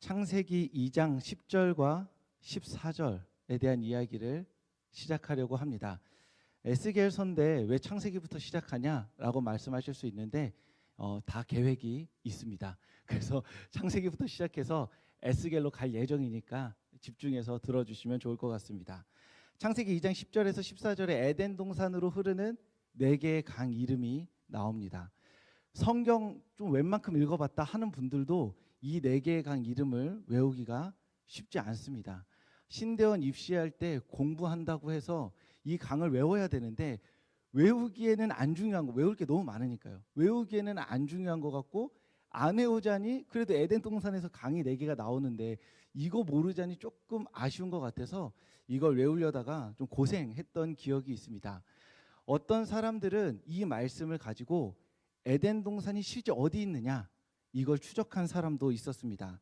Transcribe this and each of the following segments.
창세기 2장 10절과 14절에 대한 이야기를 시작하려고 합니다. 에스겔 선대 왜 창세기부터 시작하냐라고 말씀하실 수 있는데 다 계획이 있습니다. 그래서 창세기부터 시작해서 에스겔로 갈 예정이니까 집중해서 들어주시면 좋을 것 같습니다. 창세기 2장 10절에서 14절에 에덴 동산으로 흐르는 4개의 강 이름이 나옵니다. 성경 좀 웬만큼 읽어봤다 하는 분들도 이 4개의 강 이름을 외우기가 쉽지 않습니다. 신대원 입시할 때 공부한다고 해서 이 강을 외워야 되는데 외우기에는 안 중요한 거, 외울 게 너무 많으니까요. 외우기에는 안 중요한 것 같고 안 외우자니 그래도 에덴 동산에서 강이 4개가 나오는데 이거 모르자니 조금 아쉬운 것 같아서 이걸 외우려다가 좀 고생했던 기억이 있습니다. 어떤 사람들은 이 말씀을 가지고 에덴 동산이 실제 어디 있느냐 이걸 추적한 사람도 있었습니다.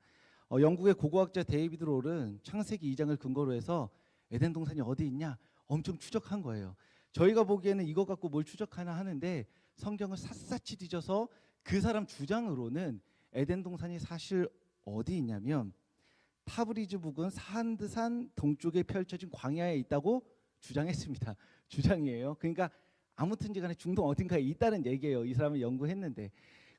영국의 고고학자 데이비드 롤은 창세기 2장을 근거로 해서 에덴 동산이 어디 있냐 엄청 추적한 거예요. 저희가 보기에는 이거 갖고 뭘 추적하나 하는데 성경을 샅샅이 뒤져서 그 사람 주장으로는 에덴 동산이 사실 어디 있냐면 타브리즈 북은 사한드산 동쪽에 펼쳐진 광야에 있다고 주장했습니다. 주장이에요. 그러니까 아무튼지 간에 중동 어딘가에 있다는 얘기예요. 이 사람을 연구했는데.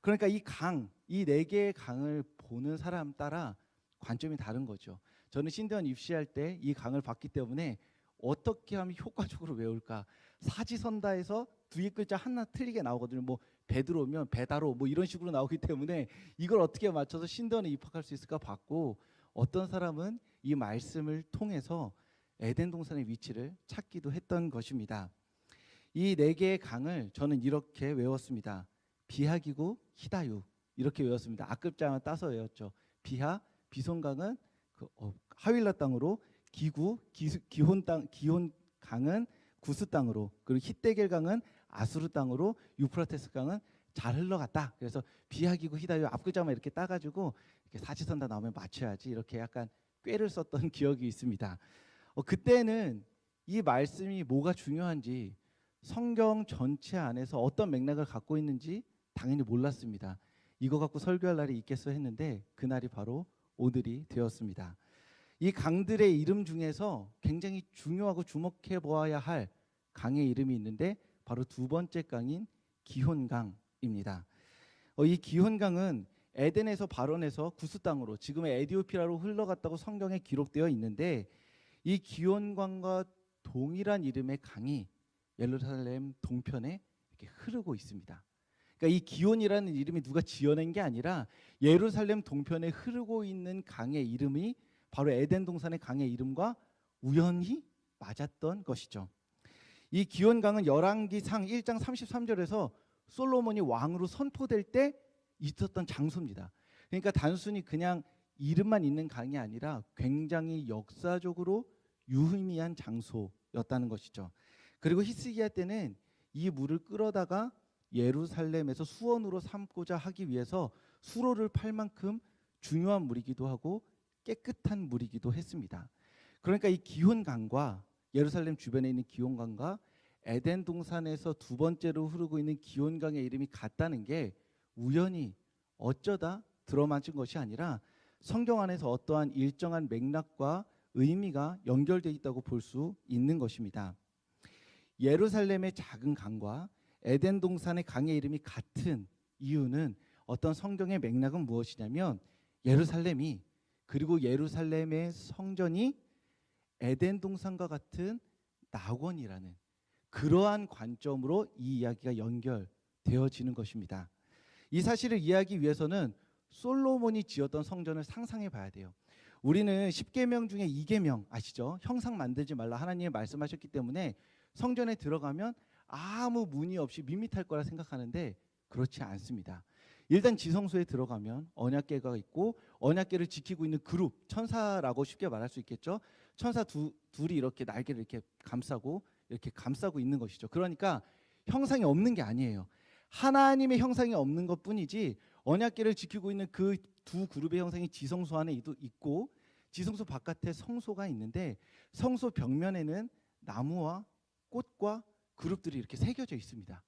그러니까 이 4개의 강을 보는 사람 따라 관점이 다른 거죠. 저는 신대원 입시할 때 이 강을 봤기 때문에 어떻게 하면 효과적으로 외울까? 사지선다에서 뒤에 글자 하나 틀리게 나오거든요. 뭐 베드로면 베다로 뭐 이런 식으로 나오기 때문에 이걸 어떻게 맞춰서 신대원에 입학할 수 있을까 봤고, 어떤 사람은 이 말씀을 통해서 에덴 동산의 위치를 찾기도 했던 것입니다. 이 4개의 강을 저는 이렇게 외웠습니다. 비하기구, 히다유 이렇게 외웠습니다. 앞글자만 따서 외웠죠. 비하, 비손강은 하윌라 땅으로, 기구, 기혼 강은 구스 땅으로, 그리고 히데겔 강은 아수르 땅으로, 유프라테스 강은 잘 흘러갔다. 그래서 비하기구, 히다유 앞글자만 이렇게 따가지고 이렇게 사지선다 나오면 맞춰야지 이렇게 약간 꾀를 썼던 기억이 있습니다. 그때는 이 말씀이 뭐가 중요한지 성경 전체 안에서 어떤 맥락을 갖고 있는지 당연히 몰랐습니다. 이거 갖고 설교할 날이 있겠어 했는데 그날이 바로 오늘이 되었습니다. 이 강들의 이름 중에서 굉장히 중요하고 주목해 보아야 할 강의 이름이 있는데 바로 두 번째 강인 기혼강입니다. 이 기혼강은 에덴에서 발원해서 구스 땅으로 지금의 에디오피아로 흘러갔다고 성경에 기록되어 있는데, 이 기혼강과 동일한 이름의 강이 예루살렘 동편에 이렇게 흐르고 있습니다. 그러니까 이 기온이라는 이름이 누가 지어낸 게 아니라 예루살렘 동편에 흐르고 있는 강의 이름이 바로 에덴 동산의 강의 이름과 우연히 맞았던 것이죠. 이 기온강은 열왕기상 1장 33절에서 솔로몬이 왕으로 선포될 때 있었던 장소입니다. 그러니까 단순히 그냥 이름만 있는 강이 아니라 굉장히 역사적으로 유의미한 장소였다는 것이죠. 그리고 히스기야 때는 이 물을 끌어다가 예루살렘에서 수원으로 삼고자 하기 위해서 수로를 팔 만큼 중요한 물이기도 하고 깨끗한 물이기도 했습니다. 그러니까 이 기혼강과 예루살렘 주변에 있는 기혼강과 에덴 동산에서 두 번째로 흐르고 있는 기혼강의 이름이 같다는 게 우연히 어쩌다 들어맞은 것이 아니라 성경 안에서 어떠한 일정한 맥락과 의미가 연결되어 있다고 볼 수 있는 것입니다. 예루살렘의 작은 강과 에덴 동산의 강의 이름이 같은 이유는 어떤 성경의 맥락은 무엇이냐면 예루살렘이, 그리고 예루살렘의 성전이 에덴 동산과 같은 낙원이라는 그러한 관점으로 이 이야기가 연결되어지는 것입니다. 이 사실을 이해하기 위해서는 솔로몬이 지었던 성전을 상상해 봐야 돼요. 우리는 10계명 중에 2계명 아시죠? 형상 만들지 말라 하나님이 말씀하셨기 때문에 성전에 들어가면 아무 문의 없이 밋밋할 거라 생각하는데 그렇지 않습니다. 일단 지성소에 들어가면 언약궤가 있고 언약궤를 지키고 있는 그룹, 천사라고 쉽게 말할 수 있겠죠. 천사 둘이 이렇게 날개를 이렇게 감싸고 있는 것이죠. 그러니까 형상이 없는 게 아니에요. 하나님의 형상이 없는 것뿐이지 언약궤를 지키고 있는 그 두 그룹의 형상이 지성소 안에 있고 지성소 바깥에 성소가 있는데 성소 벽면에는 나무와 꽃과 그룹들이 이렇게 새겨져 있습니다.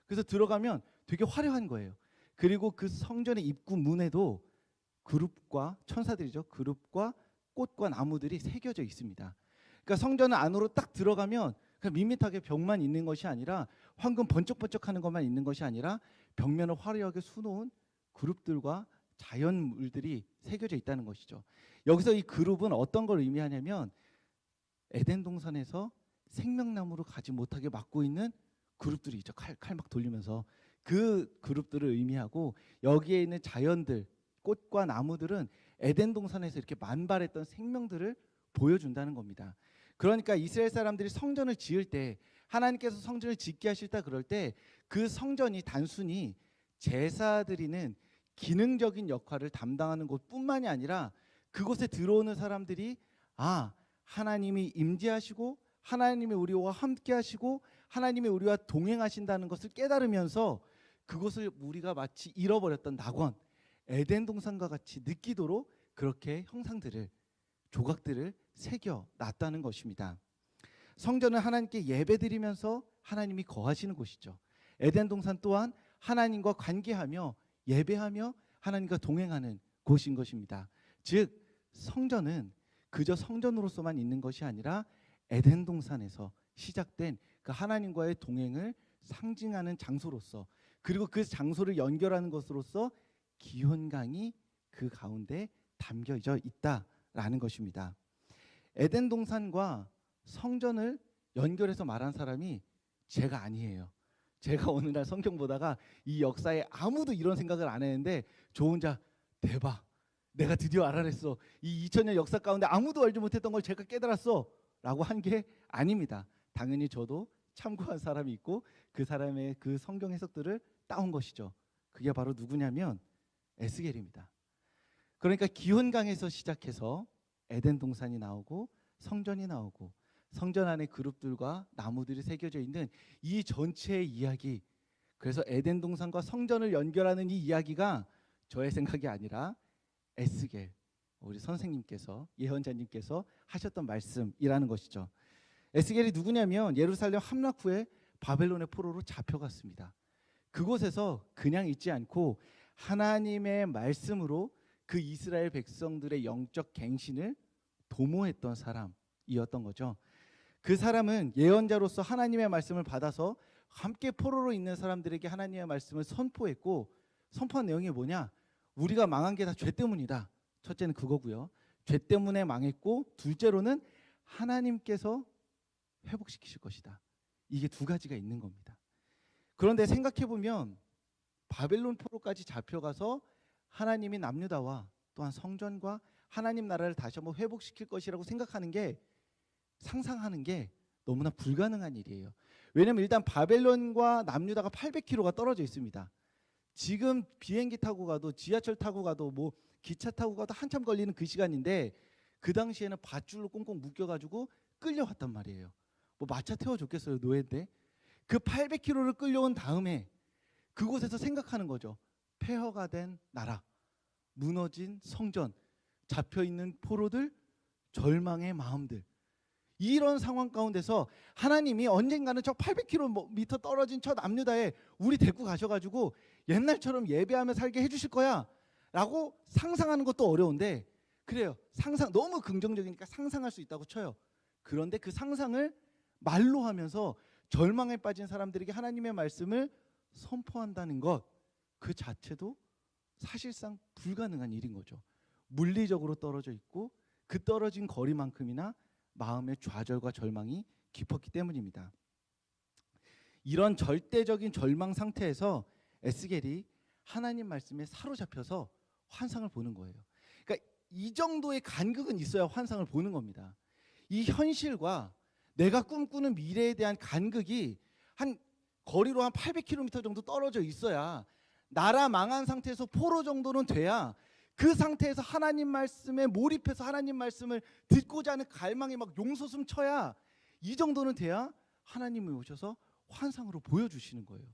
그래서 들어가면 되게 화려한 거예요. 그리고 그 성전의 입구 문에도 그룹과 천사들이죠. 그룹과 꽃과 나무들이 새겨져 있습니다. 그러니까 성전 안으로 딱 들어가면 그냥 밋밋하게 벽만 있는 것이 아니라 황금 번쩍번쩍하는 것만 있는 것이 아니라 벽면을 화려하게 수놓은 그룹들과 자연물들이 새겨져 있다는 것이죠. 여기서 이 그룹은 어떤 걸 의미하냐면 에덴 동산에서 생명나무로 가지 못하게 막고 있는 그룹들이 있죠. 칼 막 돌리면서 그 그룹들을 의미하고, 여기에 있는 자연들, 꽃과 나무들은 에덴 동산에서 이렇게 만발했던 생명들을 보여준다는 겁니다. 그러니까 이스라엘 사람들이 성전을 지을 때, 하나님께서 성전을 짓게 하실다 그럴 때 그 성전이 단순히 제사 드리는 기능적인 역할을 담당하는 곳뿐만이 아니라 그곳에 들어오는 사람들이 하나님이 임재하시고 하나님이 우리와 함께 하시고 하나님이 우리와 동행하신다는 것을 깨달으면서 그것을 우리가 마치 잃어버렸던 낙원 에덴 동산과 같이 느끼도록 그렇게 형상들을, 조각들을 새겨 놨다는 것입니다. 성전은 하나님께 예배드리면서 하나님이 거하시는 곳이죠. 에덴 동산 또한 하나님과 관계하며 예배하며 하나님과 동행하는 곳인 것입니다. 즉 성전은 그저 성전으로서만 있는 것이 아니라 에덴 동산에서 시작된 그 하나님과의 동행을 상징하는 장소로서, 그리고 그 장소를 연결하는 것으로서 기혼강이 그 가운데 담겨져 있다라는 것입니다. 에덴 동산과 성전을 연결해서 말한 사람이 제가 아니에요. 제가 어느 날 성경 보다가 이 역사에 아무도 이런 생각을 안 했는데 저 혼자 대박, 내가 드디어 알아냈어. 이 2000년 역사 가운데 아무도 알지 못했던 걸 제가 깨달았어 라고 한 게 아닙니다. 당연히 저도 참고한 사람이 있고 그 사람의 그 성경 해석들을 따온 것이죠. 그게 바로 누구냐면 에스겔입니다. 그러니까 기혼강에서 시작해서 에덴 동산이 나오고 성전이 나오고 성전 안에 그룹들과 나무들이 새겨져 있는 이 전체의 이야기, 그래서 에덴 동산과 성전을 연결하는 이 이야기가 저의 생각이 아니라 에스겔, 우리 선생님께서, 예언자님께서 하셨던 말씀이라는 것이죠. 에스겔이 누구냐면 예루살렘 함락 후에 바벨론의 포로로 잡혀갔습니다. 그곳에서 그냥 있지 않고 하나님의 말씀으로 그 이스라엘 백성들의 영적 갱신을 도모했던 사람이었던 거죠. 그 사람은 예언자로서 하나님의 말씀을 받아서 함께 포로로 있는 사람들에게 하나님의 말씀을 선포했고, 선포한 내용이 뭐냐? 우리가 망한 게 다 죄 때문이다. 첫째는 그거고요. 죄 때문에 망했고, 둘째로는 하나님께서 회복시키실 것이다. 이게 두 가지가 있는 겁니다. 그런데 생각해보면 바벨론 포로까지 잡혀가서 하나님이 남유다와 또한 성전과 하나님 나라를 다시 한번 회복시킬 것이라고 생각하는 게, 상상하는 게 너무나 불가능한 일이에요. 왜냐하면 일단 바벨론과 남유다가 800km가 떨어져 있습니다. 지금 비행기 타고 가도, 지하철 타고 가도, 뭐 기차 타고 가도 한참 걸리는 그 시간인데 그 당시에는 밧줄로 꽁꽁 묶여가지고 끌려왔단 말이에요. 뭐 마차 태워줬겠어요, 노예인데. 그 800km를 끌려온 다음에 그곳에서 생각하는 거죠. 폐허가 된 나라, 무너진 성전, 잡혀있는 포로들, 절망의 마음들, 이런 상황 가운데서 하나님이 언젠가는 저 800km 떨어진 저 남유다에 우리 데리고 가셔가지고 옛날처럼 예배하며 살게 해주실 거야 라고 상상하는 것도 어려운데, 그래요, 상상 너무 긍정적이니까 상상할 수 있다고 쳐요. 그런데 그 상상을 말로 하면서 절망에 빠진 사람들에게 하나님의 말씀을 선포한다는 것, 그 자체도 사실상 불가능한 일인 거죠. 물리적으로 떨어져 있고 그 떨어진 거리만큼이나 마음의 좌절과 절망이 깊었기 때문입니다. 이런 절대적인 절망 상태에서 에스겔이 하나님 말씀에 사로잡혀서 환상을 보는 거예요. 그러니까 이 정도의 간극은 있어야 환상을 보는 겁니다. 이 현실과 내가 꿈꾸는 미래에 대한 간극이 한 거리로 한 800km 정도 떨어져 있어야, 나라 망한 상태에서 포로 정도는 돼야 그 상태에서 하나님 말씀에 몰입해서 하나님 말씀을 듣고자 하는 갈망이 막 용솟음 쳐야, 이 정도는 돼야 하나님이 오셔서 환상으로 보여주시는 거예요.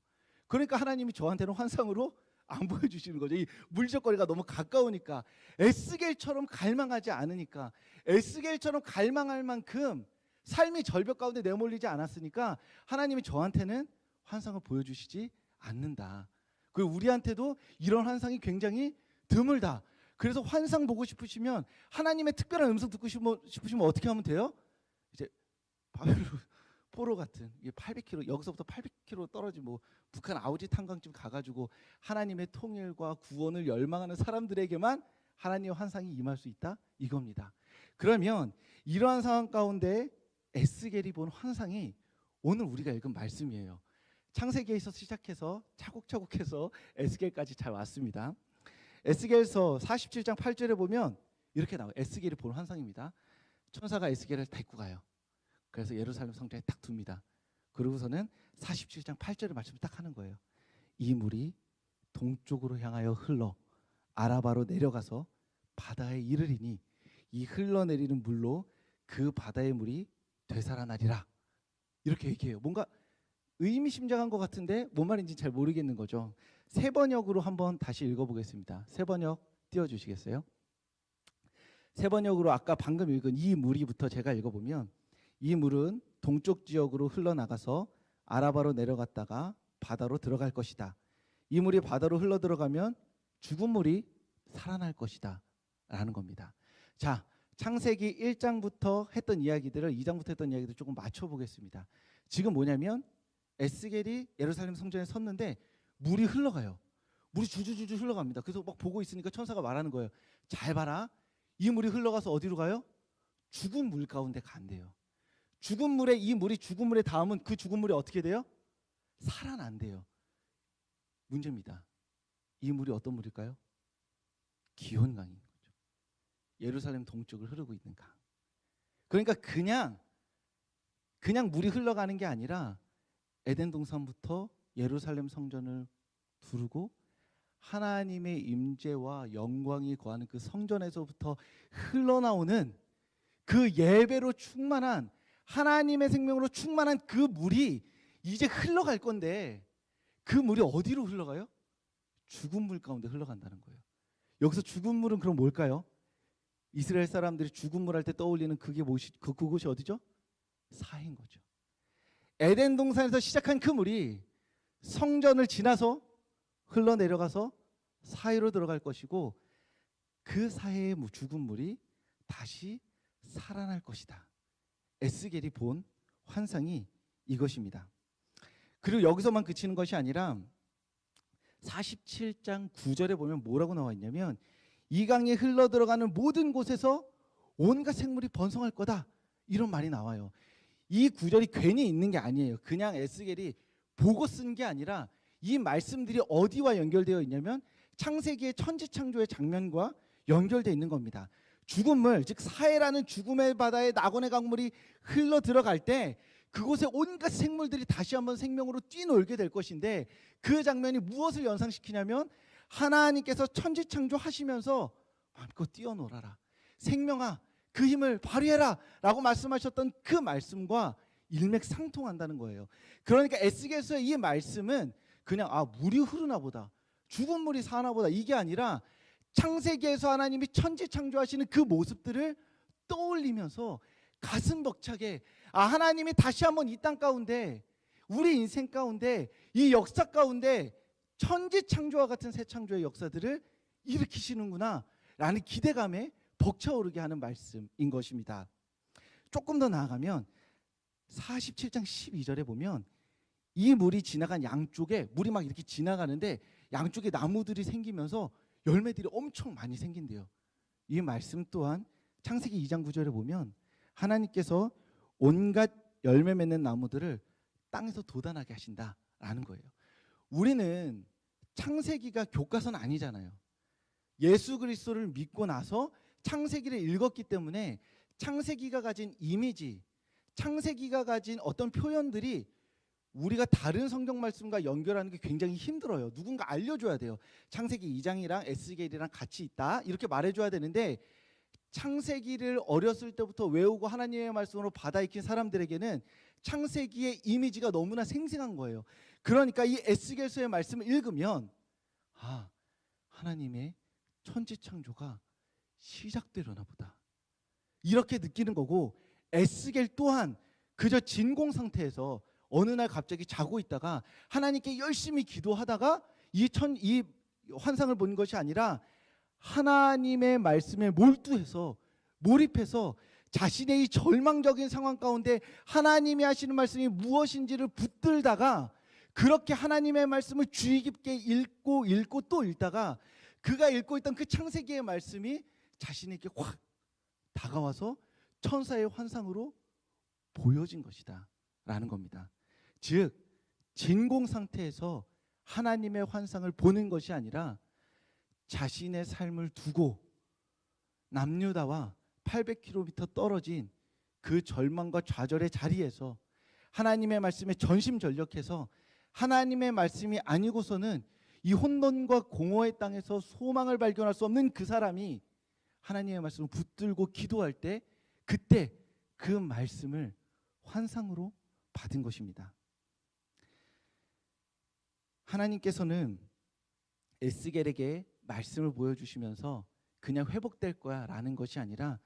그러니까 하나님이 저한테는 환상으로 안 보여주시는 거죠. 이 물리적 거리가 너무 가까우니까, 에스겔처럼 갈망하지 않으니까, 에스겔처럼 갈망할 만큼 삶이 절벽 가운데 내몰리지 않았으니까 하나님이 저한테는 환상을 보여주시지 않는다. 그리고 우리한테도 이런 환상이 굉장히 드물다. 그래서 환상 보고 싶으시면, 하나님의 특별한 음성 듣고 싶으시면 어떻게 하면 돼요? 이제 바벨론 포로 같은, 이게 800km, 여기서부터 800km 떨어진 뭐 북한 아우지 탄광쯤 가가지고 하나님의 통일과 구원을 열망하는 사람들에게만 하나님의 환상이 임할 수 있다, 이겁니다. 그러면 이러한 상황 가운데 에스겔이 본 환상이 오늘 우리가 읽은 말씀이에요. 창세기에서 시작해서 차곡차곡해서 에스겔까지 잘 왔습니다. 에스겔서 47장 8절에 보면 이렇게 나와요. 에스겔이 본 환상입니다. 천사가 에스겔을 데리고 가요. 그래서 예루살렘 성전에 딱 둡니다. 그러고서는 47장 8절의 말씀을 딱 하는 거예요. 이 물이 동쪽으로 향하여 흘러 아라바로 내려가서 바다에 이르리니 이 흘러내리는 물로 그 바다의 물이 되살아나리라. 이렇게 얘기해요. 뭔가 의미심장한 것 같은데 뭔 말인지 잘 모르겠는 거죠. 세 번역으로 한번 다시 읽어보겠습니다. 세 번역 띄워주시겠어요? 세 번역으로 아까 방금 읽은 이 물이부터 제가 읽어보면, 이 물은 동쪽 지역으로 흘러나가서 아라바로 내려갔다가 바다로 들어갈 것이다. 이 물이 바다로 흘러 들어가면 죽은 물이 살아날 것이다 라는 겁니다. 자, 창세기 1장부터 했던 이야기들을 2장부터 했던 이야기들 조금 맞춰보겠습니다. 지금 뭐냐면 에스겔이 예루살렘 성전에 섰는데 물이 흘러가요. 물이 주주주주 흘러갑니다. 그래서 막 보고 있으니까 천사가 말하는 거예요. 잘 봐라. 이 물이 흘러가서 어디로 가요? 죽은 물 가운데 간대요. 죽은 물에, 이 물이 죽은 물에 닿으면 그 죽은 물이 어떻게 돼요? 살아난대요. 문제입니다. 이 물이 어떤 물일까요? 기온강인 거죠. 예루살렘 동쪽을 흐르고 있는 강. 그러니까 그냥 물이 흘러가는 게 아니라 에덴 동산부터 예루살렘 성전을 두르고 하나님의 임재와 영광이 거하는 그 성전에서부터 흘러나오는 그 예배로 충만한, 하나님의 생명으로 충만한 그 물이 이제 흘러갈 건데, 그 물이 어디로 흘러가요? 죽은 물 가운데 흘러간다는 거예요. 여기서 죽은 물은 그럼 뭘까요? 이스라엘 사람들이 죽은 물 할 때 떠올리는 그곳이 어디죠? 사해인 거죠. 에덴 동산에서 시작한 그 물이 성전을 지나서 흘러내려가서 사해로 들어갈 것이고, 그 사해의 죽은 물이 다시 살아날 것이다. 에스겔이 본 환상이 이것입니다. 그리고 여기서만 그치는 것이 아니라 47장 9절에 보면 뭐라고 나와 있냐면, 이 강에 흘러들어가는 모든 곳에서 온갖 생물이 번성할 거다, 이런 말이 나와요. 이 구절이 괜히 있는 게 아니에요. 그냥 에스겔이 보고 쓴 게 아니라 이 말씀들이 어디와 연결되어 있냐면 창세기의 천지창조의 장면과 연결되어 있는 겁니다. 죽은 물, 즉 사해라는 죽음의 바다에 낙원의 강물이 흘러 들어갈 때 그곳에 온갖 생물들이 다시 한번 생명으로 뛰놀게 될 것인데, 그 장면이 무엇을 연상시키냐면 하나님께서 천지창조하시면서 마음껏 뛰어놀아라, 생명아 그 힘을 발휘해라 라고 말씀하셨던 그 말씀과 일맥상통한다는 거예요. 그러니까 에스겔서의 이 말씀은 그냥 물이 흐르나 보다, 죽은 물이 사나 보다, 이게 아니라 창세기에서 하나님이 천지 창조하시는 그 모습들을 떠올리면서 가슴 벅차게, 하나님이 다시 한번 이 땅 가운데, 우리 인생 가운데, 이 역사 가운데 천지 창조와 같은 새 창조의 역사들을 일으키시는구나 라는 기대감에 벅차오르게 하는 말씀인 것입니다. 조금 더 나아가면 47장 12절에 보면 이 물이 지나간 양쪽에, 물이 막 이렇게 지나가는데 양쪽에 나무들이 생기면서 열매들이 엄청 많이 생긴대요. 이 말씀 또한 창세기 2장 9절에 보면 하나님께서 온갖 열매 맺는 나무들을 땅에서 돋아나게 하신다라는 거예요. 우리는 창세기가 교과서는 아니잖아요. 예수 그리스도를 믿고 나서 창세기를 읽었기 때문에 창세기가 가진 이미지, 창세기가 가진 어떤 표현들이 우리가 다른 성경 말씀과 연결하는 게 굉장히 힘들어요. 누군가 알려줘야 돼요. 창세기 2장이랑 에스겔이랑 같이 있다, 이렇게 말해줘야 되는데, 창세기를 어렸을 때부터 외우고 하나님의 말씀으로 받아 익힌 사람들에게는 창세기의 이미지가 너무나 생생한 거예요. 그러니까 이 에스겔서의 말씀을 읽으면 하나님의 천지창조가 시작되려나 보다, 이렇게 느끼는 거고, 에스겔 또한 그저 진공 상태에서 어느 날 갑자기 자고 있다가 하나님께 열심히 기도하다가 이 환상을 본 것이 아니라 하나님의 말씀에 몰두해서 몰입해서 자신의 이 절망적인 상황 가운데 하나님이 하시는 말씀이 무엇인지를 붙들다가 그렇게 하나님의 말씀을 주의 깊게 읽고 또 읽다가 그가 읽고 있던 그 창세기의 말씀이 자신에게 확 다가와서 천사의 환상으로 보여진 것이다 라는 겁니다. 즉 진공 상태에서 하나님의 환상을 보는 것이 아니라 자신의 삶을 두고 남유다와 800km 떨어진 그 절망과 좌절의 자리에서 하나님의 말씀에 전심전력해서 하나님의 말씀이 아니고서는 이 혼돈과 공허의 땅에서 소망을 발견할 수 없는 그 사람이 하나님의 말씀을 붙들고 기도할 때 그때 그 말씀을 환상으로 받은 것입니다. 하나님께서는 에스겔에게 말씀을 보여주시면서 그냥 회복될 거야 라는 것이 아니라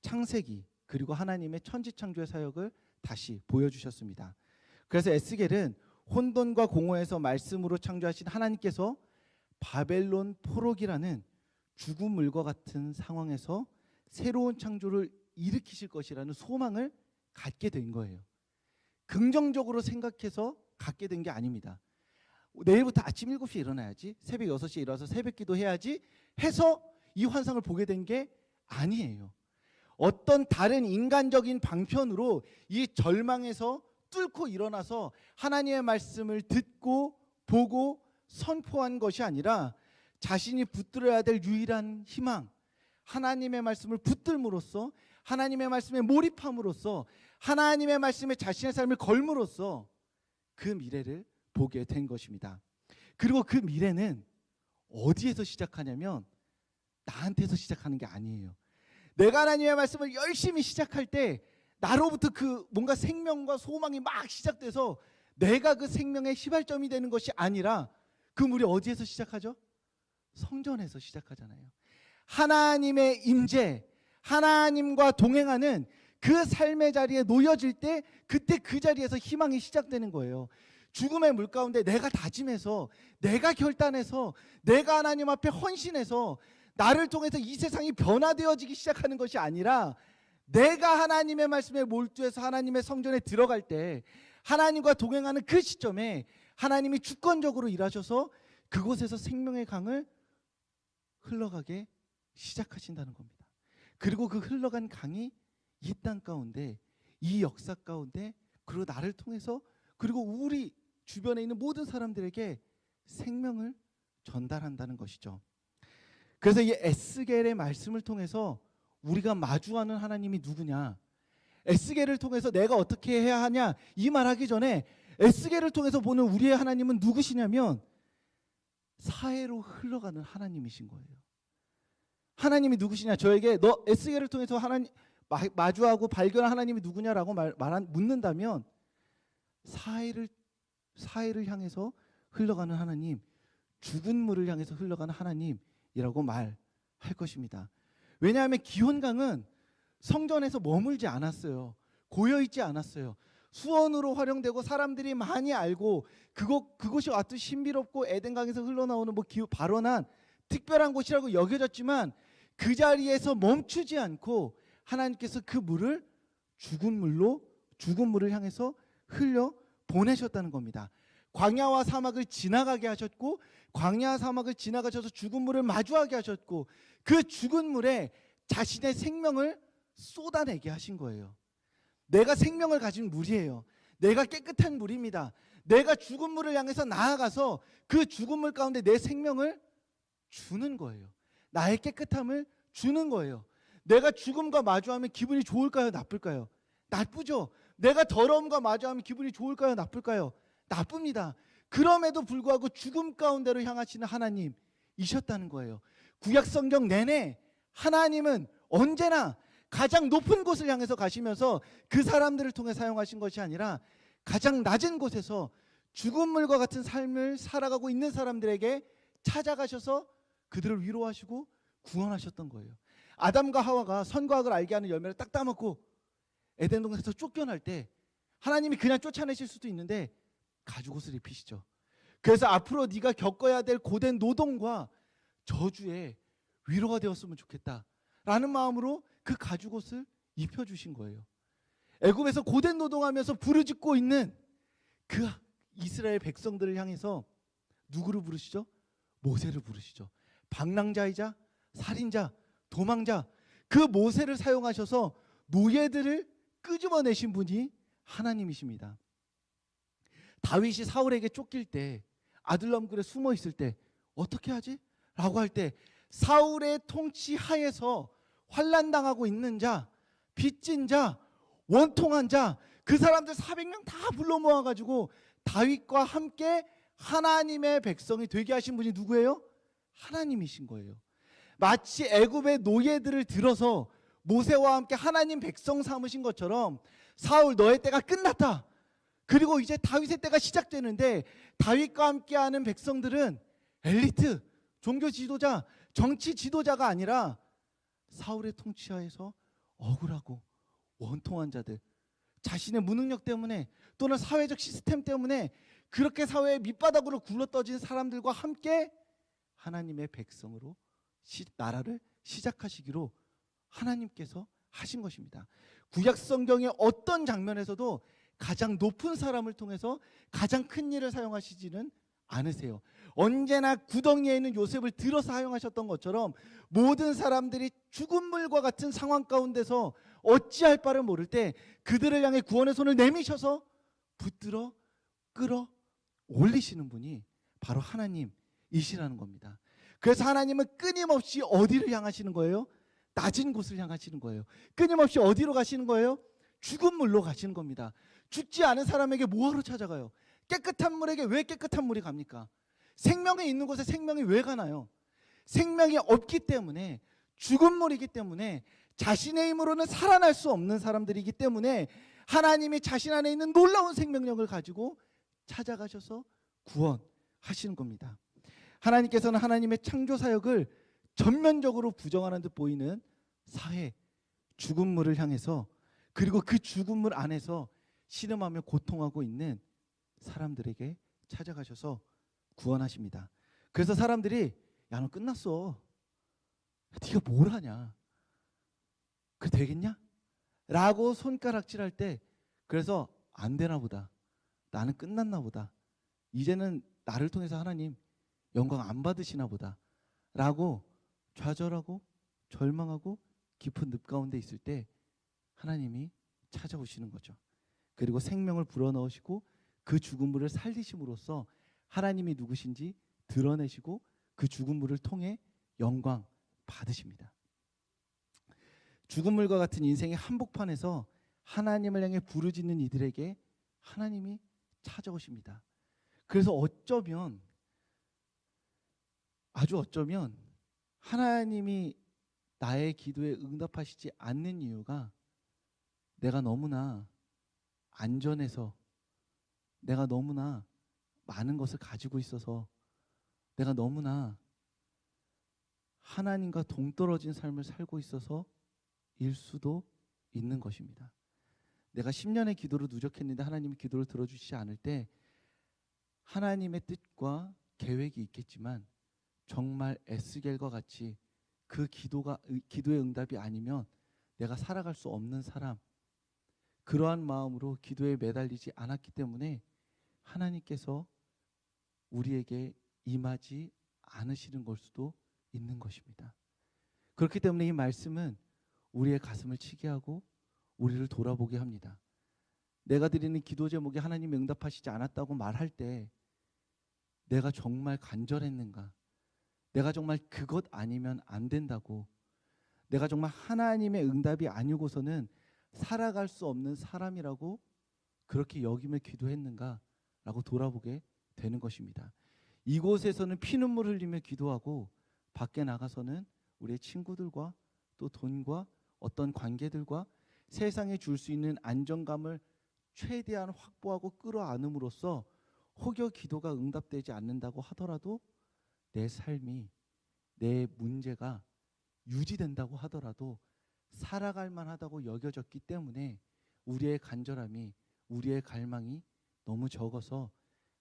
창세기 그리고 하나님의 천지창조의 사역을 다시 보여주셨습니다. 그래서 에스겔은 혼돈과 공허에서 말씀으로 창조하신 하나님께서 바벨론 포로기라는 죽은 물과 같은 상황에서 새로운 창조를 일으키실 것이라는 소망을 갖게 된 거예요. 긍정적으로 생각해서 갖게 된 게 아닙니다. 내일부터 아침 7시에 일어나야지, 새벽 6시에 일어나서 새벽 기도해야지 해서 이 환상을 보게 된 게 아니에요. 어떤 다른 인간적인 방편으로 이 절망에서 뚫고 일어나서 하나님의 말씀을 듣고 보고 선포한 것이 아니라 자신이 붙들어야 될 유일한 희망, 하나님의 말씀을 붙들므로써 하나님의 말씀에 몰입함으로써 하나님의 말씀에 자신의 삶을 걸므로써 그 미래를 보게 된 것입니다. 그리고 그 미래는 어디에서 시작하냐면 나한테서 시작하는 게 아니에요. 내가 하나님의 말씀을 열심히 시작할 때 나로부터 그 뭔가 생명과 소망이 막 시작돼서 내가 그 생명의 시발점이 되는 것이 아니라 그 물이 어디에서 시작하죠? 성전에서 시작하잖아요. 하나님의 임재, 하나님과 동행하는 그 삶의 자리에 놓여질 때 그때 그 자리에서 희망이 시작되는 거예요. 죽음의 물 가운데 내가 다짐해서 내가 결단해서 내가 하나님 앞에 헌신해서 나를 통해서 이 세상이 변화되어지기 시작하는 것이 아니라 내가 하나님의 말씀에 몰두해서 하나님의 성전에 들어갈 때 하나님과 동행하는 그 시점에 하나님이 주권적으로 일하셔서 그곳에서 생명의 강을 흘러가게 시작하신다는 겁니다. 그리고 그 흘러간 강이 이 땅 가운데 이 역사 가운데 그리고 나를 통해서 그리고 우리 주변에 있는 모든 사람들에게 생명을 전달한다는 것이죠. 그래서 이 에스겔의 말씀을 통해서 우리가 마주하는 하나님이 누구냐, 에스겔을 통해서 내가 어떻게 해야 하냐 이 말하기 전에 에스겔을 통해서 보는 우리의 하나님은 누구시냐면 사해로 흘러가는 하나님이신 거예요. 하나님이 누구시냐, 저에게 너 에스겔을 통해서 하나님 마주하고 발견한 하나님이 누구냐라고 묻는다면 사해를 향해서 흘러가는 하나님, 죽은 물을 향해서 흘러가는 하나님이라고 말할 것입니다. 왜냐하면 기혼강은 성전에서 머물지 않았어요. 고여있지 않았어요. 수원으로 활용되고 사람들이 많이 알고 그곳이 아주 신비롭고 에덴강에서 흘러나오는 발원한 특별한 곳이라고 여겨졌지만 그 자리에서 멈추지 않고 하나님께서 그 물을 죽은 물을 향해서 흘려 보내셨다는 겁니다. 광야와 사막을 지나가게 하셨고 광야와 사막을 지나가셔서 죽은 물을 마주하게 하셨고 그 죽은 물에 자신의 생명을 쏟아내게 하신 거예요. 내가 생명을 가진 물이에요. 내가 깨끗한 물입니다. 내가 죽은 물을 향해서 나아가서 그 죽은 물 가운데 내 생명을 주는 거예요. 나의 깨끗함을 주는 거예요. 내가 죽음과 마주하면 기분이 좋을까요? 나쁠까요? 나쁘죠. 내가 더러움과 마주하면 기분이 좋을까요? 나쁠까요? 나쁩니다. 그럼에도 불구하고 죽음 가운데로 향하시는 하나님이셨다는 거예요. 구약 성경 내내 하나님은 언제나 가장 높은 곳을 향해서 가시면서 그 사람들을 통해 사용하신 것이 아니라 가장 낮은 곳에서 죽은 물과 같은 삶을 살아가고 있는 사람들에게 찾아가셔서 그들을 위로하시고 구원하셨던 거예요. 아담과 하와가 선과 악을 알게 하는 열매를 딱 따먹고 에덴 동산에서 쫓겨날 때 하나님이 그냥 쫓아내실 수도 있는데 가죽옷을 입히시죠. 그래서 앞으로 네가 겪어야 될 고된 노동과 저주에 위로가 되었으면 좋겠다라는 마음으로 그 가죽옷을 입혀주신 거예요. 애굽에서 고된 노동하면서 부르짖고 있는 그 이스라엘 백성들을 향해서 누구를 부르시죠? 모세를 부르시죠. 방랑자이자 살인자, 도망자, 그 모세를 사용하셔서 노예들을 끄집어내신 분이 하나님이십니다. 다윗이 사울에게 쫓길 때, 아둘람 굴에 숨어 있을 때 어떻게 하지? 라고 할 때 사울의 통치 하에서 환난당하고 있는 자, 빚진 자, 원통한 자, 그 사람들 400명 다 불러 모아가지고 다윗과 함께 하나님의 백성이 되게 하신 분이 누구예요? 하나님이신 거예요. 마치 애굽의 노예들을 들어서 모세와 함께 하나님 백성 삼으신 것처럼 사울 너의 때가 끝났다. 그리고 이제 다윗의 때가 시작되는데 다윗과 함께하는 백성들은 엘리트, 종교 지도자, 정치 지도자가 아니라 사울의 통치하에서 억울하고 원통한 자들, 자신의 무능력 때문에 또는 사회적 시스템 때문에 그렇게 사회의 밑바닥으로 굴러떠진 사람들과 함께 하나님의 백성으로 나라를 시작하시기로 하나님께서 하신 것입니다. 구약 성경의 어떤 장면에서도 가장 높은 사람을 통해서 가장 큰 일을 사용하시지는 않으세요. 언제나 구덩이에 있는 요셉을 들어서 사용하셨던 것처럼 모든 사람들이 죽은 물과 같은 상황 가운데서 어찌할 바를 모를 때 그들을 향해 구원의 손을 내미셔서 붙들어 끌어 올리시는 분이 바로 하나님이시라는 겁니다. 그래서 하나님은 끊임없이 어디를 향하시는 거예요? 낮은 곳을 향하시는 거예요. 끊임없이 어디로 가시는 거예요? 죽은 물로 가시는 겁니다. 죽지 않은 사람에게 뭐하러 찾아가요? 깨끗한 물에게 왜 깨끗한 물이 갑니까? 생명이 있는 곳에 생명이 왜 가나요? 생명이 없기 때문에, 죽은 물이기 때문에, 자신의 힘으로는 살아날 수 없는 사람들이기 때문에 하나님이 자신 안에 있는 놀라운 생명력을 가지고 찾아가셔서 구원하시는 겁니다. 하나님께서는 하나님의 창조 사역을 전면적으로 부정하는 듯 보이는 사회, 죽은 물을 향해서, 그리고 그 죽은 물 안에서 신음하며 고통하고 있는 사람들에게 찾아가셔서 구원하십니다. 그래서 사람들이 야, 너 끝났어. 네가 뭘 하냐? 그래 되겠냐? 라고 손가락질할 때, 그래서 안 되나 보다. 나는 끝났나 보다. 이제는 나를 통해서 하나님 영광 안 받으시나 보다. 라고 좌절하고 절망하고 깊은 늪 가운데 있을 때 하나님이 찾아오시는 거죠. 그리고 생명을 불어넣으시고 그 죽은 물을 살리심으로써 하나님이 누구신지 드러내시고 그 죽은 물을 통해 영광 받으십니다. 죽은 물과 같은 인생의 한복판에서 하나님을 향해 부르짖는 이들에게 하나님이 찾아오십니다. 그래서 어쩌면, 아주 어쩌면 하나님이 나의 기도에 응답하시지 않는 이유가 내가 너무나 안전해서, 내가 너무나 많은 것을 가지고 있어서, 내가 너무나 하나님과 동떨어진 삶을 살고 있어서 일 수도 있는 것입니다. 내가 10년의 기도를 누적했는데 하나님이 기도를 들어주시지 않을 때 하나님의 뜻과 계획이 있겠지만 정말 에스겔과 같이 그 기도의 응답이 아니면 내가 살아갈 수 없는 사람, 그러한 마음으로 기도에 매달리지 않았기 때문에 하나님께서 우리에게 임하지 않으시는 걸 수도 있는 것입니다. 그렇기 때문에 이 말씀은 우리의 가슴을 치게 하고 우리를 돌아보게 합니다. 내가 드리는 기도 제목이 하나님이 응답하시지 않았다고 말할 때 내가 정말 간절했는가? 내가 정말 그것 아니면 안 된다고, 내가 정말 하나님의 응답이 아니고서는 살아갈 수 없는 사람이라고 그렇게 여기며 기도했는가? 라고 돌아보게 되는 것입니다. 이곳에서는 피눈물 흘리며 기도하고 밖에 나가서는 우리의 친구들과 또 돈과 어떤 관계들과 세상에 줄 수 있는 안정감을 최대한 확보하고 끌어안음으로써 혹여 기도가 응답되지 않는다고 하더라도 내 삶이, 내 문제가 유지된다고 하더라도 살아갈 만하다고 여겨졌기 때문에 우리의 간절함이, 우리의 갈망이 너무 적어서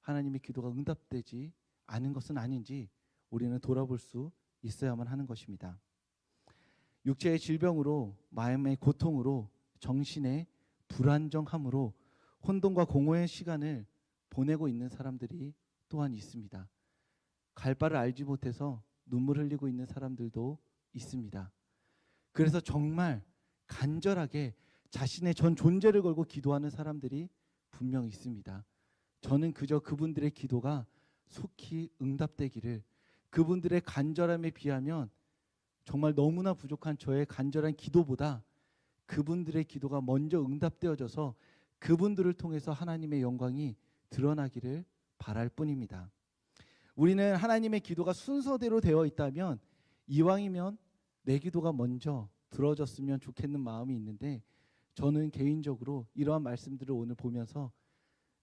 하나님의 기도가 응답되지 않은 것은 아닌지 우리는 돌아볼 수 있어야만 하는 것입니다. 육체의 질병으로, 마음의 고통으로, 정신의 불안정함으로 혼돈과 공허의 시간을 보내고 있는 사람들이 또한 있습니다. 갈 바를 알지 못해서 눈물 흘리고 있는 사람들도 있습니다. 그래서 정말 간절하게 자신의 전 존재를 걸고 기도하는 사람들이 분명 있습니다. 저는 그저 그분들의 기도가 속히 응답되기를, 그분들의 간절함에 비하면 정말 너무나 부족한 저의 간절한 기도보다 그분들의 기도가 먼저 응답되어져서 그분들을 통해서 하나님의 영광이 드러나기를 바랄 뿐입니다. 우리는 하나님의 기도가 순서대로 되어 있다면 이왕이면 내 기도가 먼저 들어졌으면 좋겠는 마음이 있는데, 저는 개인적으로 이러한 말씀들을 오늘 보면서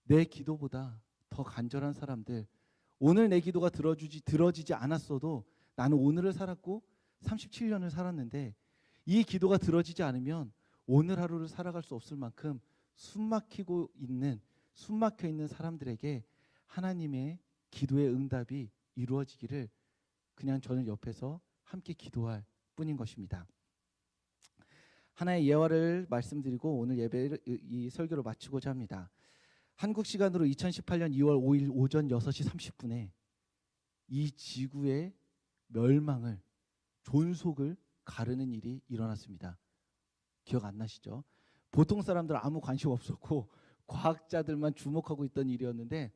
내 기도보다 더 간절한 사람들, 오늘 내 기도가 들어지지 않았어도 나는 오늘을 살았고 37년을 살았는데 이 기도가 들어지지 않으면 오늘 하루를 살아갈 수 없을 만큼 숨막혀 있는 사람들에게 하나님의 기도의 응답이 이루어지기를 그냥 저는 옆에서 함께 기도할 뿐인 것입니다. 하나의 예화를 말씀드리고 오늘 예배를, 이 설교를 마치고자 합니다. 한국 시간으로 2018년 2월 5일 오전 6시 30분에 이 지구의 멸망을, 존속을 가르는 일이 일어났습니다. 기억 안 나시죠? 보통 사람들 아무 관심 없었고 과학자들만 주목하고 있던 일이었는데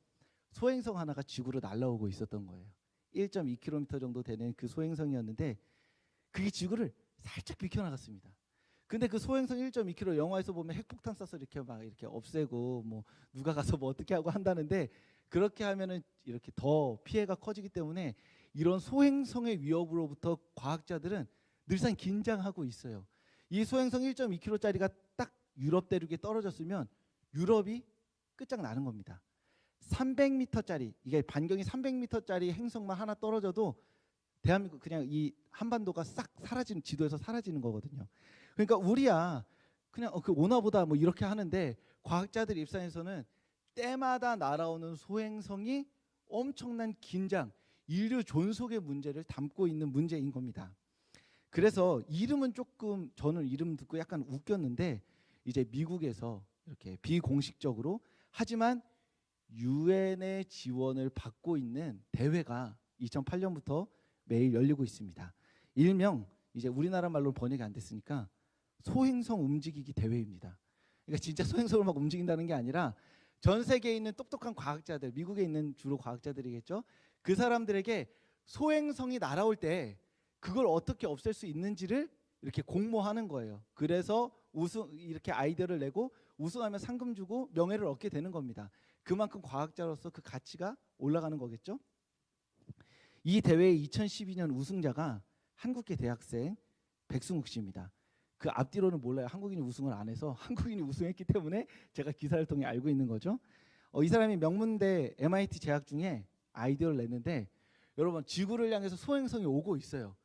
소행성 하나가 지구로 날아오고 있었던 거예요. 1.2km 정도 되는 그 소행성이었는데 그게 지구를 살짝 비켜나갔습니다. 근데 그 소행성 1.2km, 영화에서 보면 핵폭탄 쏴서 이렇게 막 이렇게 없애고 뭐 누가 가서 뭐 어떻게 하고 한다는데, 그렇게 하면은 이렇게 더 피해가 커지기 때문에 이런 소행성의 위협으로부터 과학자들은 늘상 긴장하고 있어요. 이 소행성 1.2km짜리가 딱 유럽 대륙에 떨어졌으면 유럽이 끝장나는 겁니다. 300m짜리, 이게 반경이 300m짜리 행성만 하나 떨어져도 대한민국, 그냥 이 한반도가 싹 사라지는, 지도에서 사라지는 거거든요. 그러니까 우리야 그냥 그 오나보다 뭐 이렇게 하는데, 과학자들 입장에서는 때마다 날아오는 소행성이 엄청난 긴장, 인류 존속의 문제를 담고 있는 문제인 겁니다. 그래서 이름은 조금, 저는 이름 듣고 약간 웃겼는데, 이제 미국에서 이렇게 비공식적으로 하지만 유엔의 지원을 받고 있는 대회가 2008년부터 매일 열리고 있습니다. 일명 이제 우리나라 말로 번역이 안 됐으니까 소행성 움직이기 대회입니다. 그러니까 진짜 소행성을 막 움직인다는 게 아니라 전 세계에 있는 똑똑한 과학자들, 미국에 있는 주로 과학자들이겠죠. 그 사람들에게 소행성이 날아올 때 그걸 어떻게 없앨 수 있는지를 이렇게 공모하는 거예요. 그래서 이렇게 아이디어를 내고 우승하면 상금 주고 명예를 얻게 되는 겁니다. 그만큼 과학자로서 그 가치가 올라가는 거겠죠. 이 대회의 2012년 우승자가 한국계 대학생 백승욱 씨입니다. 그 앞뒤로는 몰라요. 한국인이 우승을 안 해서 한국인이 우승했기 때문에 제가 기사를 통해 알고 있는 거죠. 이 사람이 명문대 MIT 재학 중에 아이디어를 냈는데, 여러분 지구를 향해서 소행성이 오고 있어요.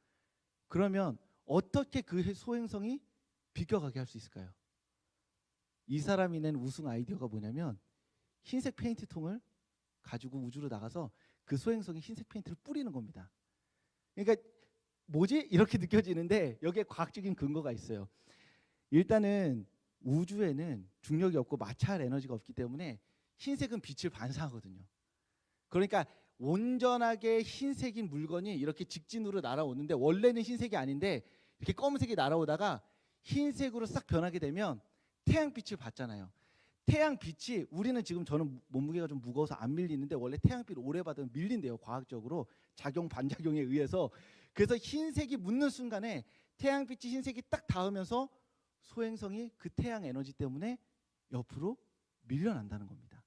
그러면 어떻게 그 소행성이 비껴가게 할 수 있을까요? 이 사람이 낸 우승 아이디어가 뭐냐면 흰색 페인트 통을 가지고 우주로 나가서 그 소행성에 흰색 페인트를 뿌리는 겁니다. 그러니까 뭐지? 이렇게 느껴지는데 여기에 과학적인 근거가 있어요. 일단은 우주에는 중력이 없고 마찰 에너지가 없기 때문에 흰색은 빛을 반사하거든요. 그러니까 온전하게 흰색인 물건이 이렇게 직진으로 날아오는데, 원래는 흰색이 아닌데 이렇게 검은색이 날아오다가 흰색으로 싹 변하게 되면 태양빛을 받잖아요. 태양빛이, 우리는 지금, 저는 몸무게가 좀 무거워서 안 밀리는데 원래 태양빛을 오래 받으면 밀린대요. 과학적으로 작용 반작용에 의해서. 그래서 흰색이 묻는 순간에 태양빛이 흰색이 딱 닿으면서 소행성이 그 태양 에너지 때문에 옆으로 밀려난다는 겁니다.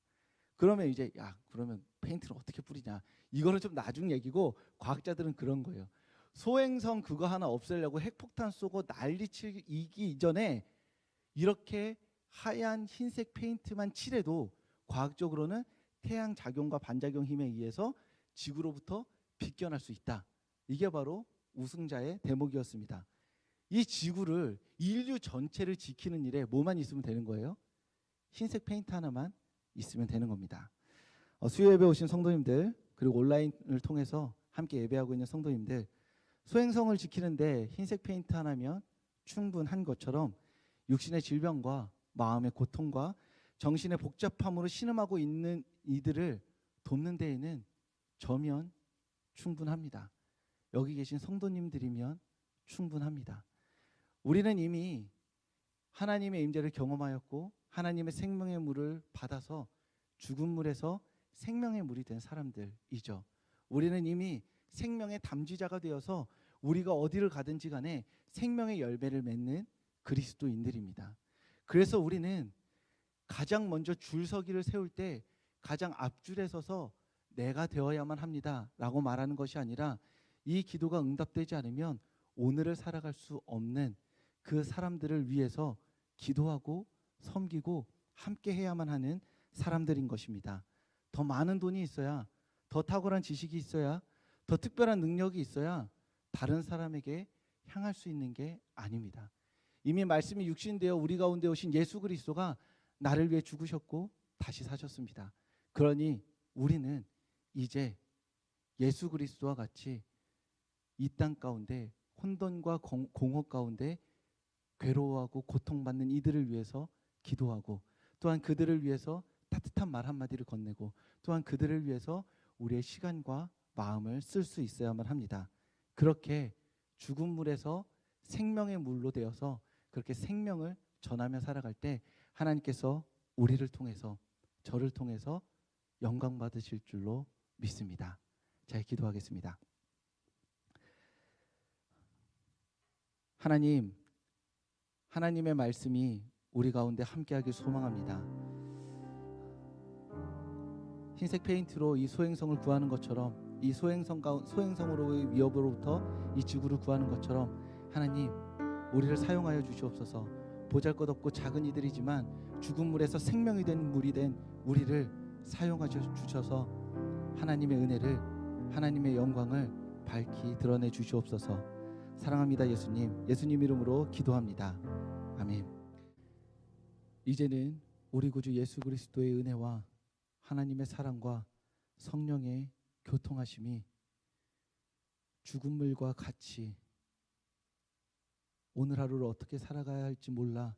그러면 이제 그러면 페인트를 어떻게 뿌리냐, 이거는 좀 나중 얘기고, 과학자들은 그런 거예요. 소행성 그거 하나 없애려고 핵폭탄 쏘고 난리치기 이전에 이렇게 하얀 흰색 페인트만 칠해도 과학적으로는 태양 작용과 반작용 힘에 의해서 지구로부터 비껴날 수 있다. 이게 바로 우승자의 대목이었습니다. 이 지구를, 인류 전체를 지키는 일에 뭐만 있으면 되는 거예요? 흰색 페인트 하나만 있으면 되는 겁니다. 수요 예배 오신 성도님들, 그리고 온라인을 통해서 함께 예배하고 있는 성도님들, 소행성을 지키는데 흰색 페인트 하나면 충분한 것처럼 육신의 질병과 마음의 고통과 정신의 복잡함으로 신음하고 있는 이들을 돕는 데에는 저면 충분합니다. 여기 계신 성도님들이면 충분합니다. 우리는 이미 하나님의 임재를 경험하였고 하나님의 생명의 물을 받아서 죽은 물에서 생명의 물이 된 사람들이죠. 우리는 이미 생명의 담지자가 되어서 우리가 어디를 가든지 간에 생명의 열매를 맺는 그리스도인들입니다. 그래서 우리는 가장 먼저 줄서기를 세울 때 가장 앞줄에 서서 내가 되어야만 합니다 라고 말하는 것이 아니라 이 기도가 응답되지 않으면 오늘을 살아갈 수 없는 그 사람들을 위해서 기도하고 섬기고 함께 해야만 하는 사람들인 것입니다. 더 많은 돈이 있어야, 더 탁월한 지식이 있어야, 더 특별한 능력이 있어야 다른 사람에게 향할 수 있는 게 아닙니다. 이미 말씀이 육신되어 우리 가운데 오신 예수 그리스도가 나를 위해 죽으셨고 다시 사셨습니다. 그러니 우리는 이제 예수 그리스도와 같이 이 땅 가운데 혼돈과 공허 가운데 괴로워하고 고통받는 이들을 위해서 기도하고, 또한 그들을 위해서 따뜻한 말 한마디를 건네고, 또한 그들을 위해서 우리의 시간과 마음을 쓸 수 있어야만 합니다. 그렇게 죽은 물에서 생명의 물로 되어서 그렇게 생명을 전하며 살아갈 때 하나님께서 우리를 통해서, 저를 통해서 영광 받으실 줄로 믿습니다. 자, 기도하겠습니다. 하나님, 하나님의 말씀이 우리 가운데 함께하길 소망합니다. 흰색 페인트로 이 소행성을 구하는 것처럼, 이 소행성으로의 위협으로부터 이 지구를 구하는 것처럼 하나님, 우리를 사용하여 주시옵소서. 보잘것없고 작은 이들이지만 죽은 물에서 생명이 된 물이 된 우리를 사용하여 주셔서 하나님의 은혜를, 하나님의 영광을 밝히 드러내 주시옵소서. 사랑합니다 예수님. 예수님 이름으로 기도합니다. 아멘. 이제는 우리 구주 예수 그리스도의 은혜와 하나님의 사랑과 성령의 교통하심이 죽은 물과 같이 오늘 하루를 어떻게 살아가야 할지 몰라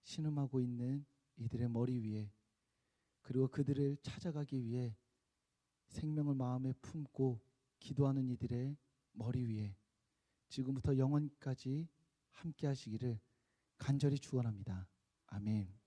신음하고 있는 이들의 머리 위에, 그리고 그들을 찾아가기 위해 생명을 마음에 품고 기도하는 이들의 머리 위에 지금부터 영원까지 함께 하시기를 간절히 축원합니다. 아멘.